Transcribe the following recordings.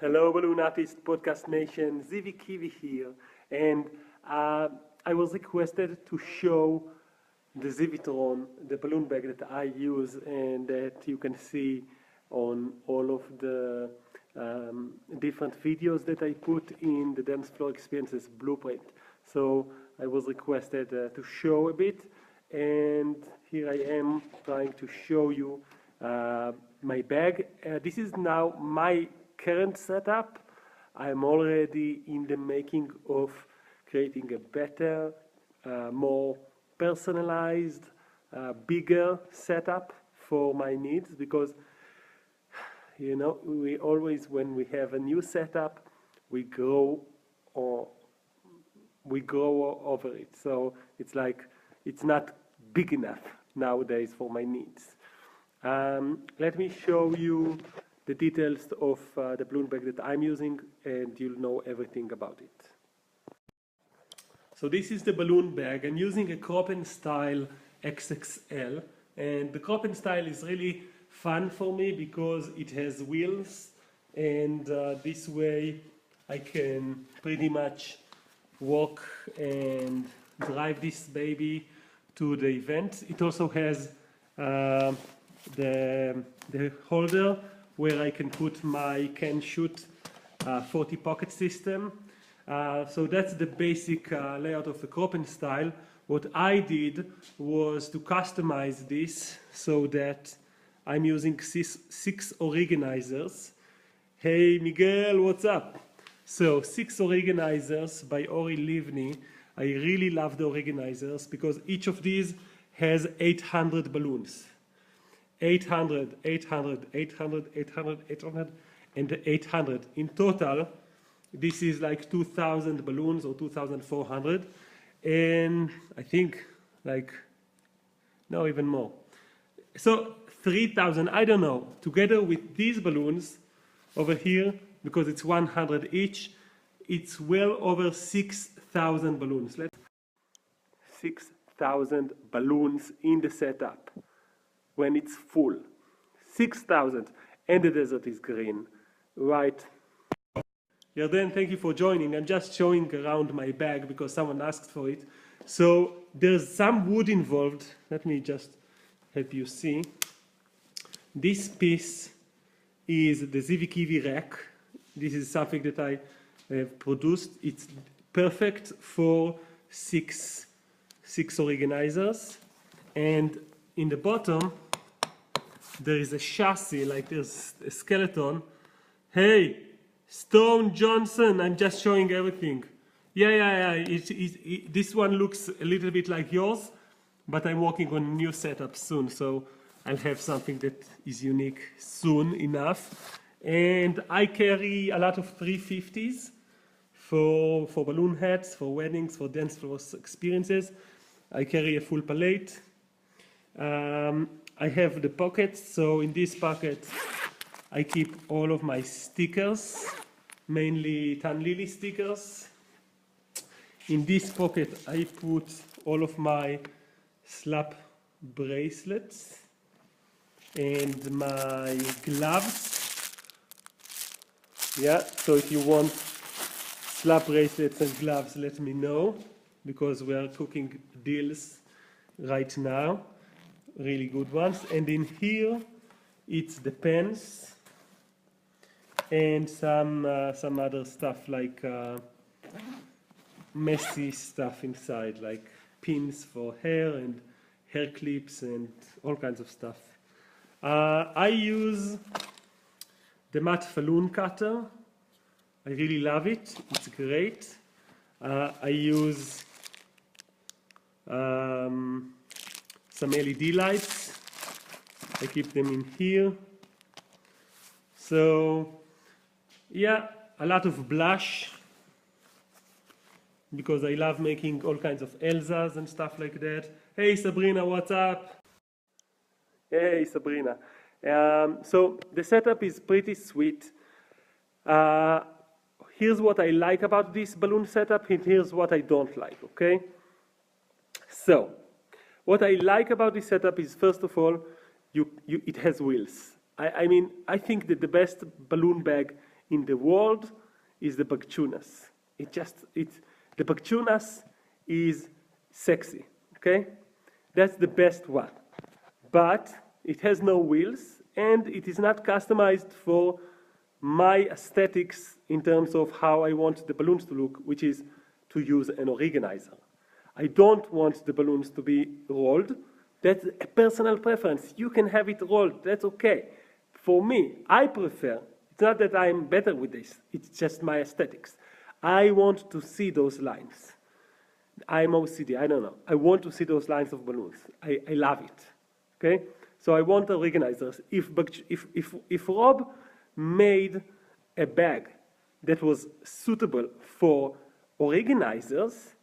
Hello, Balloon Artist Podcast Nation, Zivi Kivi here, and I was requested to show the Zivitron, the balloon bag that I use and that you can see on all of the different videos that I put in the Dance Floor Experiences blueprint. So I was requested to show a bit, and here I am trying to show you my bag. This is now my current setup. I'm already in the making of creating a better, more personalized, bigger setup for my needs, because you know, we always, when we have a new setup, we grow over it. So it's like it's not big enough nowadays for my needs. Let me show you the details of the balloon bag that I'm using, and you'll know everything about it. So this is the balloon bag. I'm using a crop and style XXL, and the crop and style is really fun for me because it has wheels, and this way I can pretty much walk and drive this baby to the event. It also has the holder where I can put my can shoot 40 pocket system. So that's the basic layout of the crop and style. What I did was to customize this so that I'm using six organizers. Hey Miguel, what's up? So 6 organizers by Ori Livni. I really love the organizers because each of these has 800 balloons. 800, 800, 800, 800, 800, and 800. In total, this is like 2,000 balloons or 2,400. And I think like, no, even more. So 3,000, I don't know, together with these balloons over here, because it's 100 each, it's well over 6,000 balloons. 6,000 balloons in the setup when it's full. 6,000, and the desert is green, right? Yarden, thank you for joining. I'm just showing around my bag because someone asked for it. So there's some wood involved. Let me just help you see. This piece is the Zivi Kivi rack. This is something that I have produced. It's perfect for six organizers. And in the bottom, there is a chassis, like there's a skeleton. Hey, Stone Johnson, I'm just showing everything. Yeah. This one looks a little bit like yours, but I'm working on a new setup soon, so I'll have something that is unique soon enough. And I carry a lot of 350s for balloon hats, for weddings, for dance floor experiences. I carry a full palette. I have the pockets, so in this pocket I keep all of my stickers, mainly Tan Lily stickers. In this pocket I put all of my slap bracelets and my gloves. Yeah, so if you want slap bracelets and gloves, let me know, because we are cooking deals right now, really good ones. And in here it's the pens and some other stuff, like messy stuff inside, like pins for hair and hair clips and all kinds of stuff. I use the matte balloon cutter. I really love it. It's great. I use some LED lights. I keep them in here. So yeah, a lot of blush, because I love making all kinds of Elzas and stuff like that. Hey Sabrina, what's up? Hey Sabrina. So the setup is pretty sweet. Here's what I like about this balloon setup, and here's what I don't like, okay? So, what I like about this setup is, first of all, it has wheels. I mean, I think that the best balloon bag in the world is the Bagchunas. The Bagchunas is sexy, okay? That's the best one. But it has no wheels, and it is not customized for my aesthetics in terms of how I want the balloons to look, which is to use an organizer. I don't want the balloons to be rolled. That's a personal preference. You can have it rolled, that's okay. For me, I prefer, it's not that I'm better with this, it's just my aesthetics. I want to see those lines. I'm OCD, I don't know. I want to see those lines of balloons. I love it, okay? So I want the organizers. If Rob made a bag that was suitable for organizers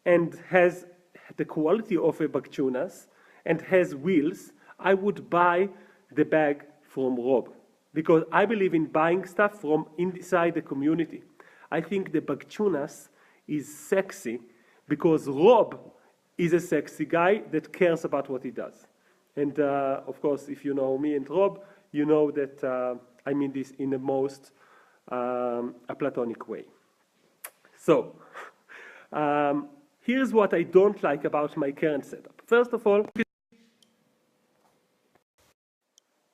and has the quality of a Bagchunas and has wheels, I would buy the bag from Rob, because I believe in buying stuff from inside the community. I think the Bagchunas is sexy because Rob is a sexy guy that cares about what he does. And of course, if you know me and Rob, you know that I mean this in the most a platonic way. So, here's what I don't like about my current setup. First of all,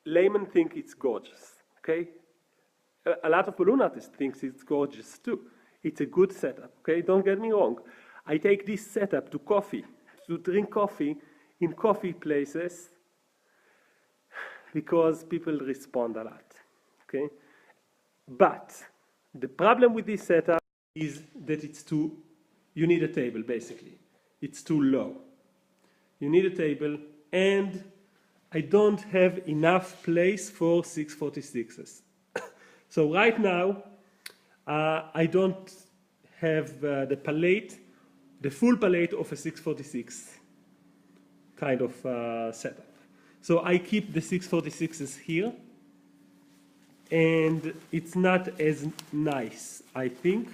laymen think it's gorgeous, okay? A lot of balloon artists think it's gorgeous too. It's a good setup, okay? Don't get me wrong. I take this setup to coffee, to drink coffee in coffee places because people respond a lot, okay? But the problem with this setup is that you need a table, basically. It's too low. You need a table, and I don't have enough place for 646s. So right now, I don't have the palette, the full palette of a 646 kind of setup. So I keep the 646s here, and it's not as nice, I think.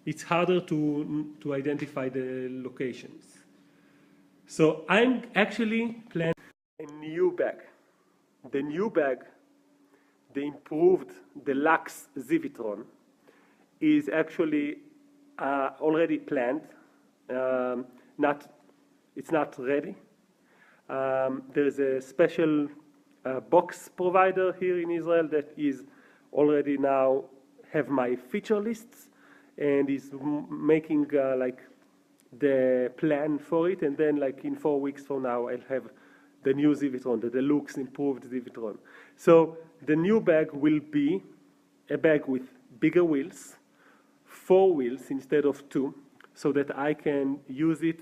It's harder to identify the locations. So I'm actually planning a new bag. The new bag, the improved deluxe Zivitron, is actually already planned. It's not ready. There is a special box provider here in Israel that is already now have my feature lists and is making like the plan for it, and then like in 4 weeks from now I'll have the new Zivitron, the deluxe improved Zivitron. So the new bag will be a bag with bigger wheels, 4 wheels instead of 2, so that I can use it,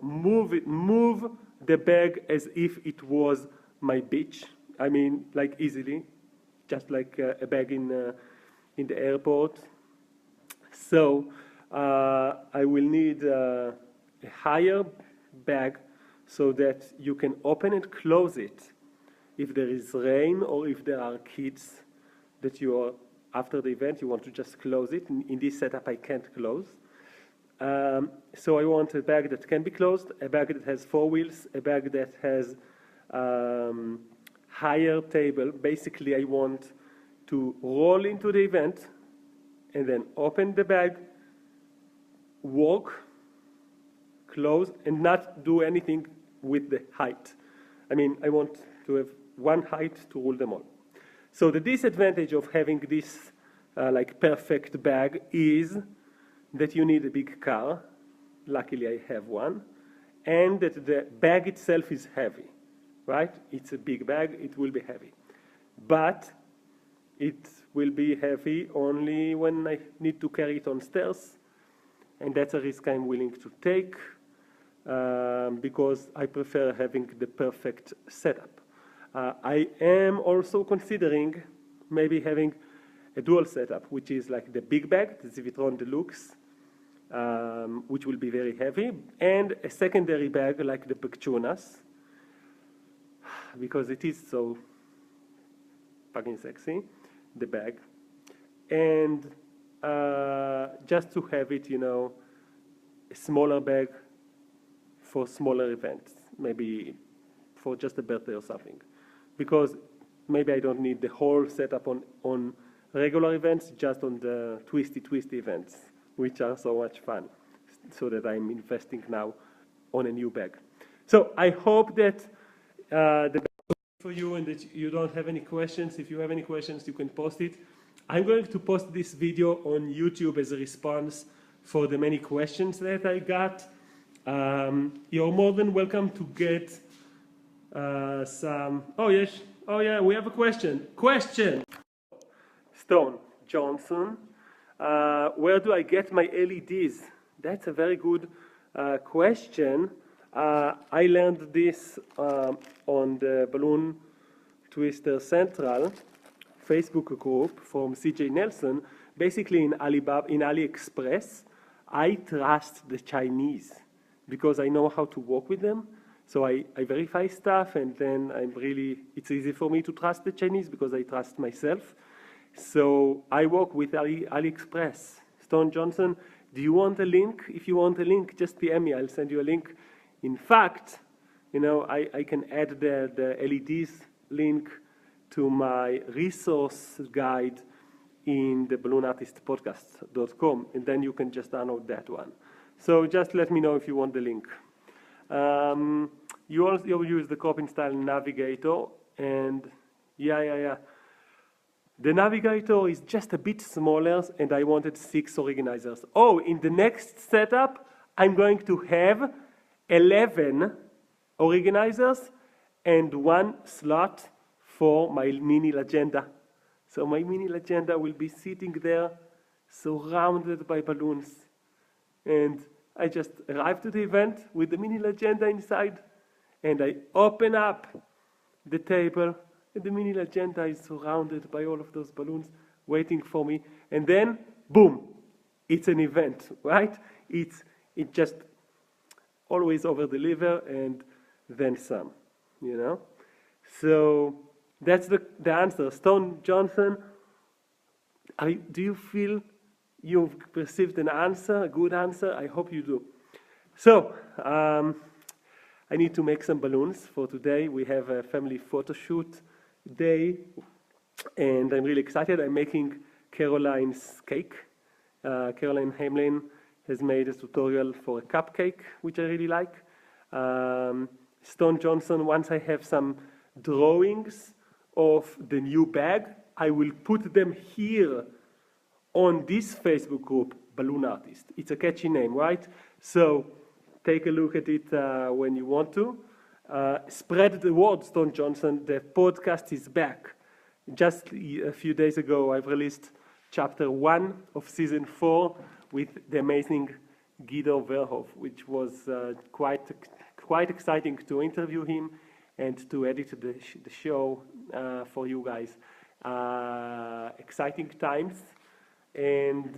move the bag as if it was my beach. I mean, like easily, just like a bag in the airport. So I will need a higher bag so that you can open and close it if there is rain or if there are kids that you are, after the event, you want to just close it. In this setup, I can't close. So I want a bag that can be closed, a bag that has 4 wheels, a bag that has higher table. Basically, I want to roll into the event and then open the bag, walk, close, and not do anything with the height. I mean, I want to have one height to rule them all. So the disadvantage of having this like perfect bag is that you need a big car. Luckily, I have one. And that the bag itself is heavy, right? It's a big bag, it will be heavy. But it will be heavy only when I need to carry it on stairs. And that's a risk I'm willing to take because I prefer having the perfect setup. I am also considering maybe having a dual setup, which is like the big bag, the Zivitron Deluxe, which will be very heavy, and a secondary bag like the Bagchunas, because it is so fucking sexy, the bag. And just to have it, you know, a smaller bag for smaller events, maybe for just a birthday or something. Because maybe I don't need the whole setup on regular events, just on the twisty events, which are so much fun, so that I'm investing now on a new bag. So I hope that the bag is for you and that you don't have any questions. If you have any questions, you can post it. I'm going to post this video on YouTube as a response for the many questions that I got. You're more than welcome to get some. Oh yes, oh yeah, we have a question. Stone Johnson, where do I get my LEDs? That's a very good question. I learned this on the Balloon Twister Central Facebook group from CJ Nelson. Basically in AliExpress, I trust the Chinese because I know how to work with them. So I verify stuff, and then it's easy for me to trust the Chinese because I trust myself. So I work with AliExpress. Stone Johnson, do you want a link? If you want a link, just PM me. I'll send you a link. In fact, I can add the LEDs link to my resource guide in the balloonartistpodcast.com, and then you can just download that one. So just let me know if you want the link. You also use the Crop in Style Navigator, and yeah. The Navigator is just a bit smaller, and I wanted 6 organizers. Oh, in the next setup, I'm going to have 11 organizers and 1 slot for my mini agenda. So my mini agenda will be sitting there, surrounded by balloons. And I just arrived to the event with the mini agenda inside, and I open up the table, and the mini agenda is surrounded by all of those balloons waiting for me. And then, boom, it's an event, right? It just always over-deliver and then some, So that's the answer. Stone Johnson, do you feel you've received an answer, a good answer? I hope you do. So, I need to make some balloons for today. We have a family photo shoot day, and I'm really excited. I'm making Caroline's cake. Caroline Hamlin has made a tutorial for a cupcake, which I really like. Stone Johnson, once I have some drawings of the new bag, I will put them here on this Facebook group, Balloon Artist. It's a catchy name, right? So take a look at it when you want to. Spread the word, Stone Johnson. The podcast is back. Just a few days ago, I've released chapter 1 of season 4 with the amazing Guido Verhoev, which was quite exciting to interview him and to edit the show for you guys. Exciting times, and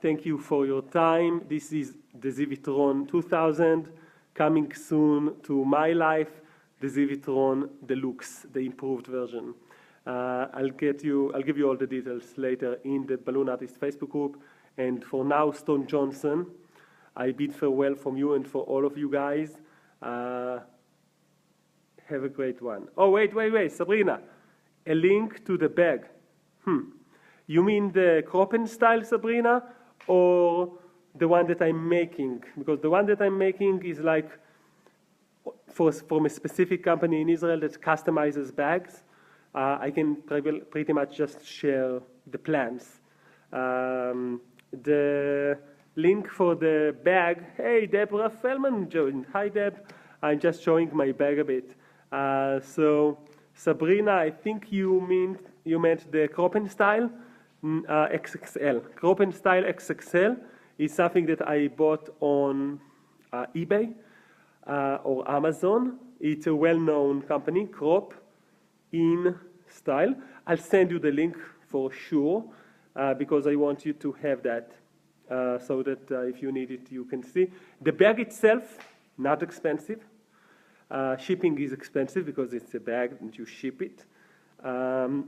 thank you for your time. This is the Zivitron 2000, coming soon to my life, the Zivitron Deluxe, the improved version. I'll give you all the details later in the Balloon Artist Facebook group. And for now, Stone Johnson, I bid farewell from you and for all of you guys. Have a great one. Oh, wait, Sabrina. A link to the bag. You mean the Kroppen style, Sabrina, or the one that I'm making? Because the one that I'm making is like from a specific company in Israel that customizes bags. I can pretty much just share the plans. The link for the bag, hey, Deborah Feldman joined. Hi, Deb. I'm just showing my bag a bit. So, Sabrina, I think you meant the Kroppen style XXL. Kroppen style XXL is something that I bought on eBay or Amazon. It's a well-known company, Crop in Style. I'll send you the link for sure because I want you to have that so that if you need it, you can see. The bag itself, not expensive. Shipping is expensive because it's a bag and you ship it. All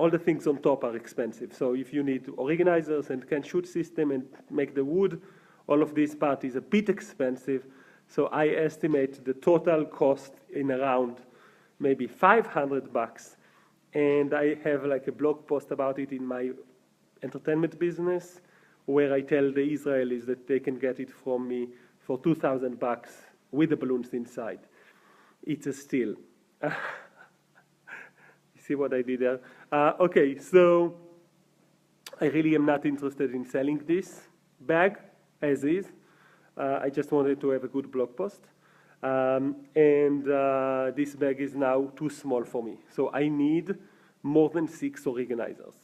the things on top are expensive. So if you need organizers and can shoot system and make the wood, all of this part is a bit expensive. So I estimate the total cost in around maybe $500. And I have like a blog post about it in my entertainment business, where I tell the Israelis that they can get it from me for $2,000 with the balloons inside. It's a steal. You see what I did there? Okay, so I really am not interested in selling this bag as is. I just wanted to have a good blog post. This bag is now too small for me. So I need more than 6 organizers.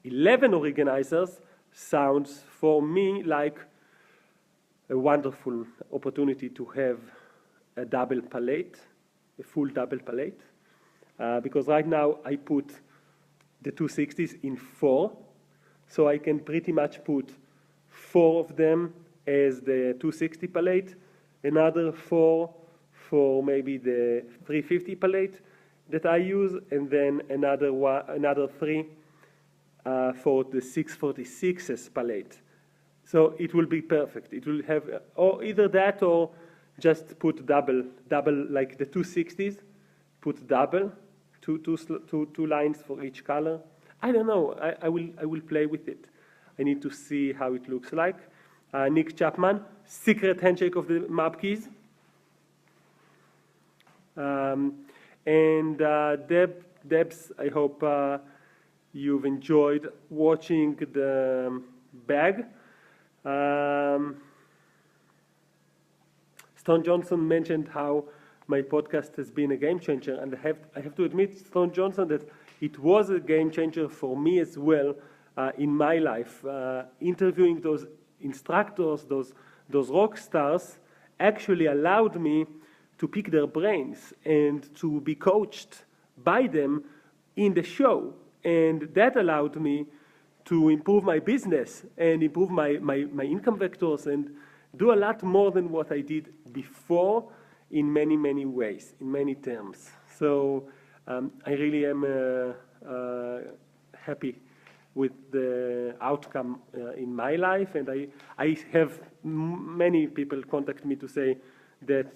11 organizers sounds for me like a wonderful opportunity to have a double palette, a full double palette. Because right now I put the 260s in 4. So I can pretty much put 4 of them as the 260 palette, another 4 for maybe the 350 palette that I use, and then another 3 for the 646s palette. So it will be perfect. It will have or either that or just put double like the 260s, put double, two lines for each color. I don't know. I will play with it. I need to see how it looks like. Nick Chapman, secret handshake of the MAP keys. Debs, I hope you've enjoyed watching the bag. Stone Johnson mentioned how my podcast has been a game changer, and I have to admit, Stone Johnson, that it was a game changer for me as well in my life. Interviewing those instructors, those rock stars, actually allowed me to pick their brains and to be coached by them in the show. And that allowed me to improve my business and improve my income vectors and do a lot more than what I did before in many, many ways, in many terms. So I really am happy with the outcome in my life, and I have many people contact me to say that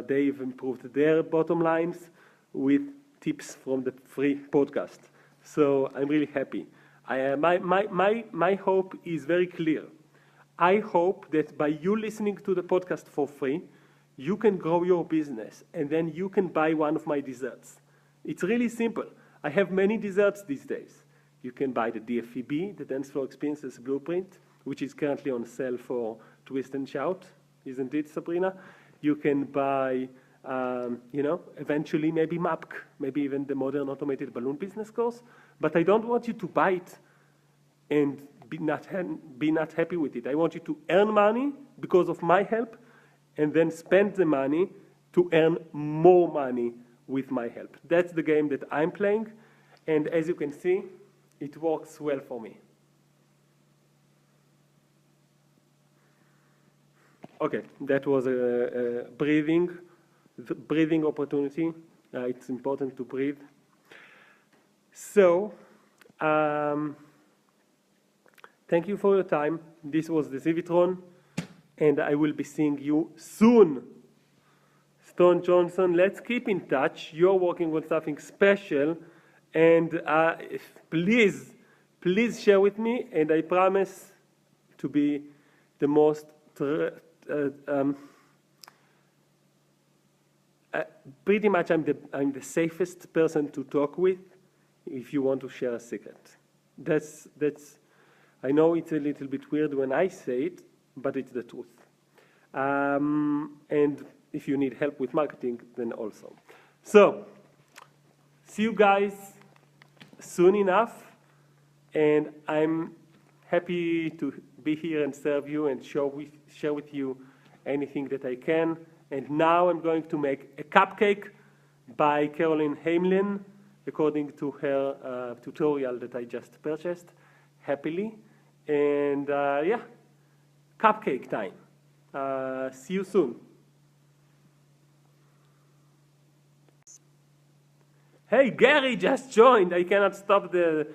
they've improved their bottom lines with tips from the free podcast. So I'm really happy. My hope is very clear. I hope that by you listening to the podcast for free, you can grow your business, and then you can buy one of my desserts. It's really simple. I have many desserts these days. You can buy the DFEB, the Dance Floor Experiences Blueprint, which is currently on sale for Twist and Shout, isn't it, Sabrina? You can buy, eventually maybe MAPC, maybe even the Modern Automated Balloon Business Course. But I don't want you to buy it and be not happy with it. I want you to earn money because of my help, and then spend the money to earn more money with my help. That's the game that I'm playing, and as you can see, it works well for me. Okay, that was a breathing opportunity. It's important to breathe. So, thank you for your time. This was the Zivitron, and I will be seeing you soon. Stone Johnson, let's keep in touch. You're working on something special, and please share with me, and I promise to be the most pretty much I'm the safest person to talk with if you want to share a secret. That's I know it's a little bit weird when I say it, but it's the truth. And if you need help with marketing, then also. So, see you guys soon enough, and I'm happy to be here and serve you and share with you anything that I can. And now I'm going to make a cupcake by Caroline Heimlin, according to her tutorial that I just purchased, happily. And yeah, cupcake time. See you soon. Hey, Gary just joined. I cannot stop the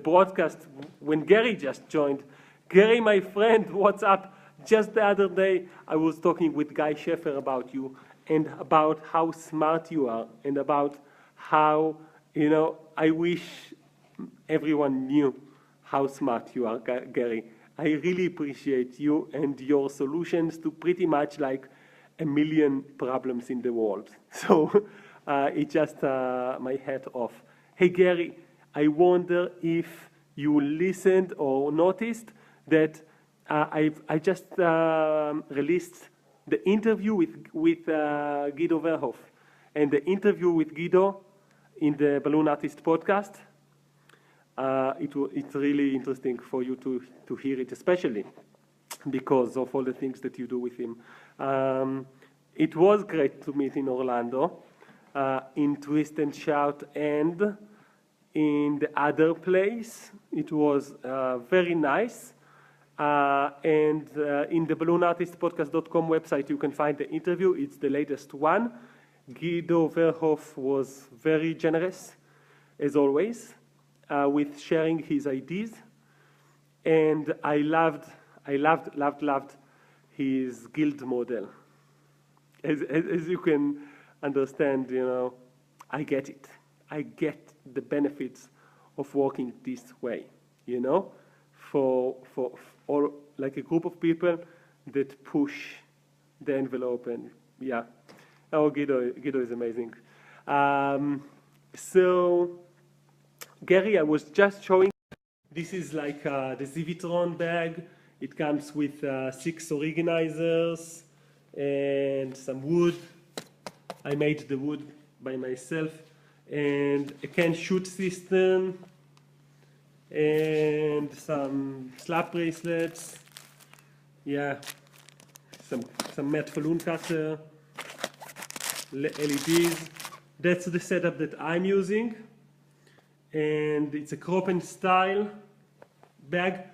broadcast when Gary just joined. Gary, my friend, what's up? Just the other day, I was talking with Guy Sheffer about you and about how smart you are and about how, I wish everyone knew how smart you are, Gary. I really appreciate you and your solutions to pretty much like a million problems in the world. So it's just my hat off. Hey, Gary, I wonder if you listened or noticed that I just released the interview with Guido Verhoff. And the interview with Guido in the Balloon Artist podcast, it's really interesting for you to hear it, especially because of all the things that you do with him. It was great to meet in Orlando, in Twist and Shout, and in the other place. It was very nice. And in the balloonartistpodcast.com website, you can find the interview. It's the latest one. Guido Verhoff was very generous, as always, with sharing his ideas. And I loved his guild model. As you can understand, I get it. I get the benefits of working this way, for all, like a group of people that push the envelope, and yeah. Oh, Guido is amazing. So, Gary, I was just showing, this is like the Zivitron bag. It comes with 6 organizers and some wood. I made the wood by myself, and a can shoot system, and some slap bracelets. Yeah, some matte balloon cutter, LEDs. That's the setup that I'm using, and it's a crop and style bag.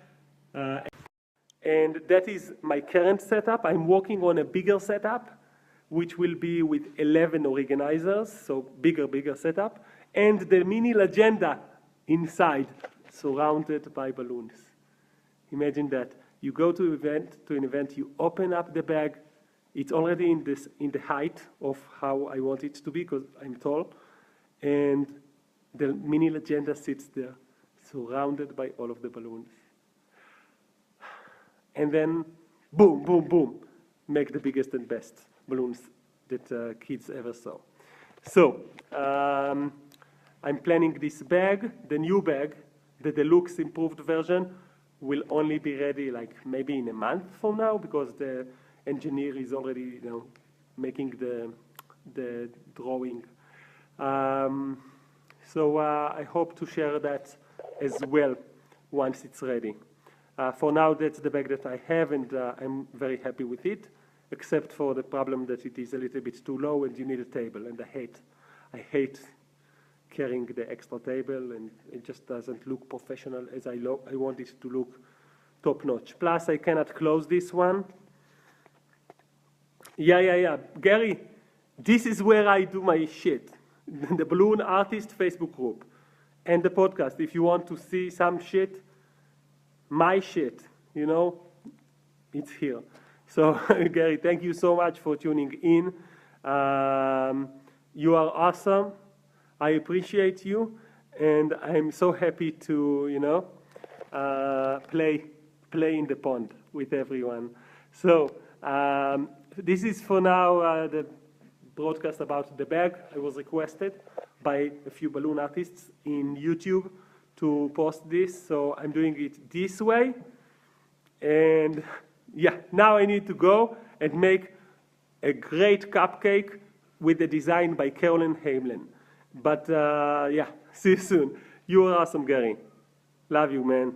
And that is my current setup. I'm working on a bigger setup, which will be with 11 organizers, so bigger setup, and the mini agenda inside, surrounded by balloons. Imagine that. You go to an event, you open up the bag, it's already in the height of how I want it to be, because I'm tall, and the mini agenda sits there, surrounded by all of the balloons. And then, boom, boom, boom, make the biggest and best balloons that kids ever saw. So, I'm planning this bag, the new bag, the deluxe improved version, will only be ready like maybe in a month from now, because the engineer is already making the drawing. So I hope to share that as well once it's ready. For now, that's the bag that I have, and I'm very happy with it, except for the problem that it is a little bit too low and you need a table, and I hate carrying the extra table, and it just doesn't look professional as I want it to look top-notch. Plus, I cannot close this one. Yeah. Gary, this is where I do my shit. The Balloon Artist Facebook group and the podcast. If you want to see some shit, my shit, it's here. So, Gary, thank you so much for tuning in. You are awesome. I appreciate you, and I'm so happy to, play in the pond with everyone. So, this is for now the broadcast about the bag. I was requested by a few balloon artists in YouTube to post this, so I'm doing it this way. And yeah, now I need to go and make a great cupcake with the design by Carolyn Hamlin. But yeah, see you soon. You are awesome, Gary. Love you, man.